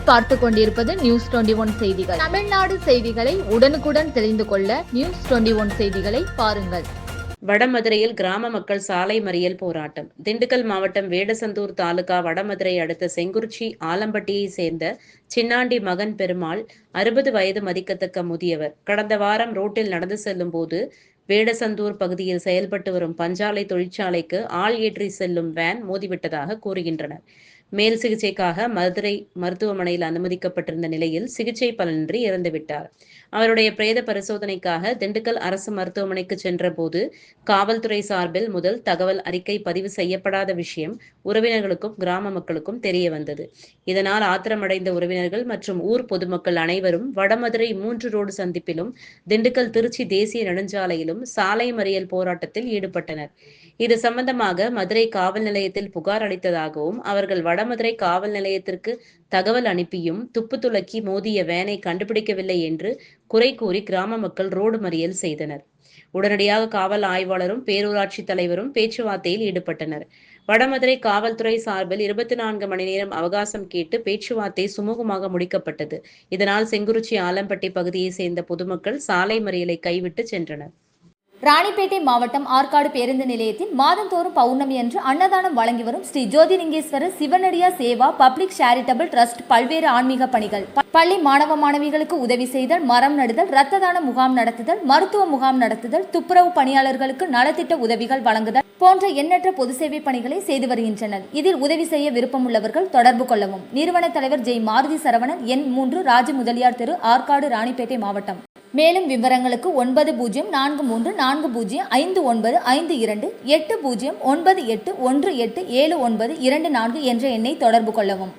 நீங்கள் பார்த்து கொண்டிருப்பது நியூஸ் 21 செய்திகள். தமிழ்நாடு செய்திகளை உடனுக்குடன் தெரிந்து கொள்ள நியூஸ் 21 செய்திகளை பாருங்கள். வடமதுரையில் கிராம மக்கள் சாலை மறியல் போராட்டம். திண்டுக்கல் மாவட்டம் வேடசந்தூர் தாலுகா வடமதுரை அடுத்த செங்குறிச்சி ஆலம்பட்டியை சேர்ந்த சின்னாண்டி மகன் பெருமாள் 60 வயது மதிக்கத்தக்க முதியவர் கடந்த வாரம் ரோட்டில் நடந்து செல்லும் போது வேடசந்தூர் பகுதியில் செயல்பட்டு வரும் பஞ்சாலை தொழிற்சாலைக்கு ஆள் ஏற்றி செல்லும் வேன் மோதிவிட்டதாக கூறுகின்றனர். மேல் சிகிச்சைக்காக மதுரை மருத்துவமனையில் அனுமதிக்கப்பட்டிருந்த நிலையில் சிகிச்சை பலனின்றி இறந்துவிட்டார். அவருடைய பிரேத பரிசோதனைக்காக திண்டுக்கல் அரசு மருத்துவமனைக்கு சென்ற போது காவல்துறை சார்பில் முதல் தகவல் அறிக்கை பதிவு செய்யப்படாத விஷயம் உறவினர்களுக்கும் கிராம மக்களுக்கும் தெரிய வந்தது. இதனால் ஆத்திரமடைந்த உறவினர்கள் மற்றும் ஊர் பொதுமக்கள் அனைவரும் வடமதுரை 3 ரோடு சந்திப்பிலும் திண்டுக்கல் திருச்சி தேசிய நெடுஞ்சாலையிலும் சாலை மறியல் போராட்டத்தில் ஈடுபட்டனர். இது சம்பந்தமாக மதுரை காவல் நிலையத்தில் புகார் அளித்ததாகவும் அவர்கள் வடமதுரை காவல் நிலையத்திற்கு தகவல் அனுப்பியும் துப்பு துலக்கி மோதிய வேனை கண்டுபிடிக்கவில்லை என்று குறை கூறி கிராம மக்கள் ரோடு மறியல் செய்தனர். உடனடியாக காவல் ஆய்வாளரும் பேரூராட்சி தலைவரும் பேச்சுவார்த்தையில் ஈடுபட்டனர். வடமதுரை காவல்துறை சார்பில் 24 மணி நேரம் அவகாசம் கேட்டு பேச்சுவார்த்தை சுமூகமாக முடிக்கப்பட்டது. இதனால் செங்குறிச்சி ஆலம்பட்டி பகுதியை சேர்ந்த பொதுமக்கள் சாலை மறியலை கைவிட்டு சென்றனர். ராணிப்பேட்டை மாவட்டம் ஆற்காடு பேருந்து நிலையத்தில் மாதந்தோறும் பௌர்ணமி அன்று அன்னதானம் வழங்கி வரும் Sri Jothilingeswarar சிவனடியா Seva public charitable trust பல்வேறு ஆன்மீக பணிகள். பள்ளி மாணவ மாணவிகளுக்கு உதவி செய்தல், மரம் நடுதல், இரத்த தான முகாம் நடத்துதல், மருத்துவ முகாம் நடத்துதல், துப்புரவு பணியாளர்களுக்கு நலத்திட்ட உதவிகள் வழங்குதல் போன்ற எண்ணற்ற பொது சேவை பணிகளை செய்து வருகின்றனர். இதில் உதவி செய்ய விருப்பமுள்ளவர்கள் தொடர்பு கொள்ளவும். நிறுவன தலைவர் ஜெய் மாருதி சரவணன், எண் 3, ராஜ முதலியார் தெரு, ஆற்காடு, ராணிப்பேட்டை மாவட்டம். மேலும் விவரங்களுக்கு 9040405952 80981879 என்ற எண்ணை தொடர்பு கொள்ளவும்.